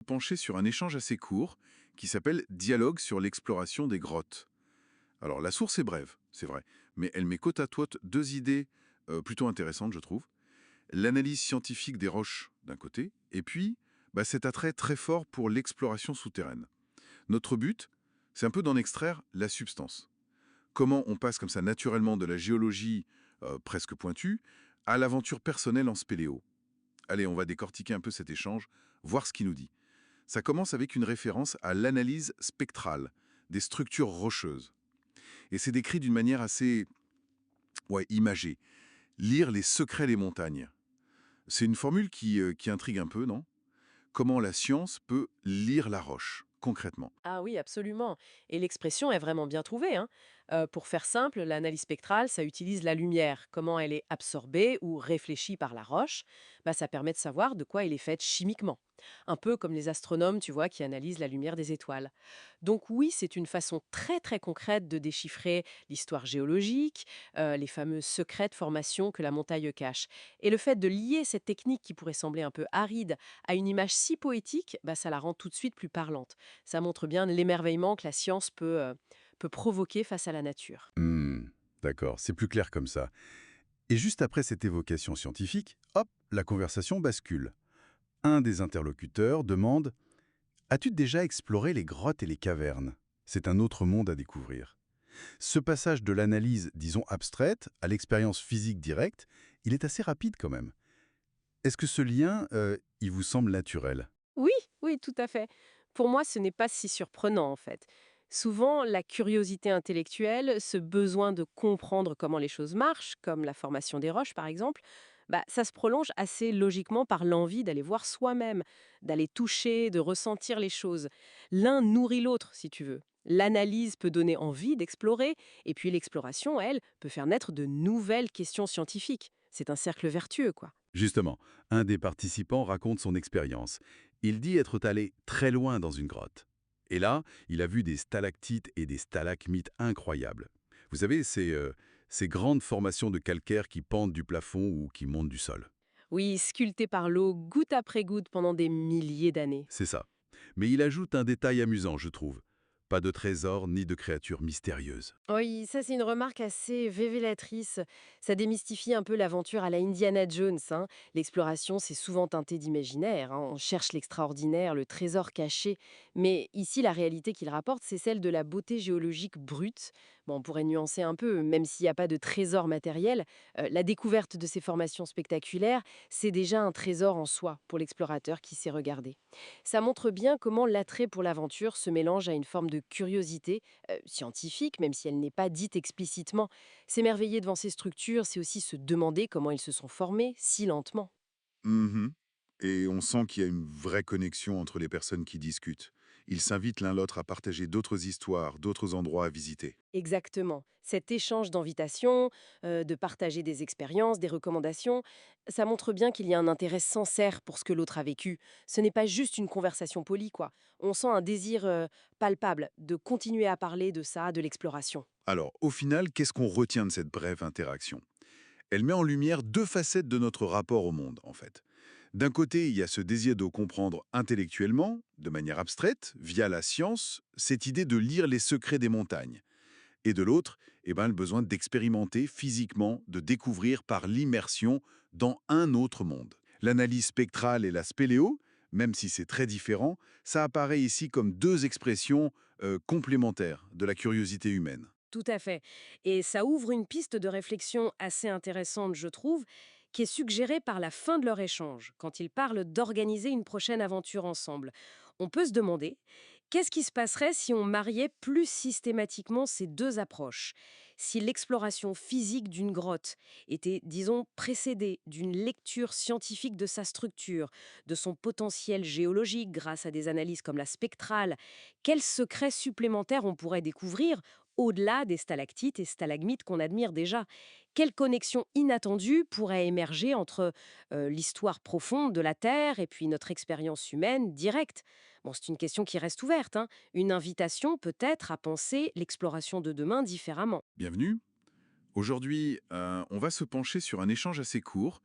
pencher sur un échange assez court qui s'appelle Dialogue sur l'exploration des grottes. Alors, la source est brève, c'est vrai, mais elle met côte à côte deux idées plutôt intéressantes, je trouve. L'analyse scientifique des roches, d'un côté, et puis cet attrait très fort pour l'exploration souterraine. Notre but, c'est un peu d'en extraire la substance. Comment on passe comme ça naturellement de la géologie presque pointue à l'aventure personnelle en spéléo. Allez, on va décortiquer un peu cet échange, voir ce qu'il nous dit. Ça commence avec une référence à l'analyse spectrale des structures rocheuses. Et c'est décrit d'une manière assez imagée. Lire les secrets des montagnes. C'est une formule qui intrigue un peu, non? Comment la science peut lire la roche, concrètement. Ah oui, absolument. Et l'expression est vraiment bien trouvée, hein. Pour faire simple, l'analyse spectrale, ça utilise la lumière, comment elle est absorbée ou réfléchie par la roche. Ça permet de savoir de quoi elle est faite chimiquement. Un peu comme les astronomes, tu vois, qui analysent la lumière des étoiles. Donc oui, c'est une façon très très concrète de déchiffrer l'histoire géologique, les fameux secrets de formation que la montagne cache. Et le fait de lier cette technique qui pourrait sembler un peu aride à une image si poétique, ça la rend tout de suite plus parlante. Ça montre bien l'émerveillement que la science peut provoquer face à la nature. Hmm, d'accord, c'est plus clair comme ça. Et juste après cette évocation scientifique, hop, la conversation bascule. Un des interlocuteurs demande: as-tu déjà exploré les grottes et les cavernes? C'est un autre monde à découvrir. Ce passage de l'analyse, disons abstraite, à l'expérience physique directe, il est assez rapide quand même. Est-ce que ce lien, il vous semble naturel? Oui, oui, tout à fait. Pour moi, ce n'est pas si surprenant en fait. Souvent, la curiosité intellectuelle, ce besoin de comprendre comment les choses marchent, comme la formation des roches par exemple, ça se prolonge assez logiquement par l'envie d'aller voir soi-même, d'aller toucher, de ressentir les choses. L'un nourrit l'autre, si tu veux. L'analyse peut donner envie d'explorer, et puis l'exploration, elle, peut faire naître de nouvelles questions scientifiques. C'est un cercle vertueux, quoi. Justement, un des participants raconte son expérience. Il dit être allé très loin dans une grotte. Et là, il a vu des stalactites et des stalagmites incroyables. Vous savez, ces grandes formations de calcaire qui pendent du plafond ou qui montent du sol. Oui, sculpté par l'eau, goutte après goutte pendant des milliers d'années. C'est ça. Mais il ajoute un détail amusant, je trouve. Pas de trésors ni de créatures mystérieuses. Oui, ça c'est une remarque assez révélatrice. Ça démystifie un peu l'aventure à la Indiana Jones, hein. L'exploration, c'est souvent teinté d'imaginaire, hein. On cherche l'extraordinaire, le trésor caché. Mais ici, la réalité qu'il rapporte, c'est celle de la beauté géologique brute. Bon, on pourrait nuancer un peu, même s'il n'y a pas de trésor matériel. La découverte de ces formations spectaculaires, c'est déjà un trésor en soi pour l'explorateur qui sait regarder. Ça montre bien comment l'attrait pour l'aventure se mélange à une forme de curiosité scientifique, même si elle n'est pas dite explicitement. S'émerveiller devant ces structures, c'est aussi se demander comment ils se sont formés si lentement. Mhm. Et on sent qu'il y a une vraie connexion entre les personnes qui discutent. Ils s'invitent l'un l'autre à partager d'autres histoires, d'autres endroits à visiter. Exactement. Cet échange d'invitations, de partager des expériences, des recommandations, ça montre bien qu'il y a un intérêt sincère pour ce que l'autre a vécu. Ce n'est pas juste une conversation polie, quoi. On sent un désir palpable de continuer à parler de ça, de l'exploration. Alors, au final, qu'est-ce qu'on retient de cette brève interaction? Elle met en lumière deux facettes de notre rapport au monde, en fait. D'un côté, il y a ce désir de comprendre intellectuellement, de manière abstraite, via la science, cette idée de lire les secrets des montagnes. Et de l'autre, le besoin d'expérimenter physiquement, de découvrir par l'immersion dans un autre monde. L'analyse spectrale et la spéléo, même si c'est très différent, ça apparaît ici comme deux expressions complémentaires de la curiosité humaine. Tout à fait. Et ça ouvre une piste de réflexion assez intéressante, je trouve, qui est suggérée par la fin de leur échange, quand ils parlent d'organiser une prochaine aventure ensemble. On peut se demander, qu'est-ce qui se passerait si on mariait plus systématiquement ces deux approches? Si l'exploration physique d'une grotte était, disons, précédée d'une lecture scientifique de sa structure, de son potentiel géologique grâce à des analyses comme la spectrale, quels secrets supplémentaires on pourrait découvrir au-delà des stalactites et stalagmites qu'on admire déjà? Quelle connexion inattendue pourrait émerger entre l'histoire profonde de la Terre et puis notre expérience humaine directe? Bon, c'est une question qui reste ouverte, hein. Une invitation peut-être à penser l'exploration de demain différemment. Bienvenue. Aujourd'hui, on va se pencher sur un échange assez court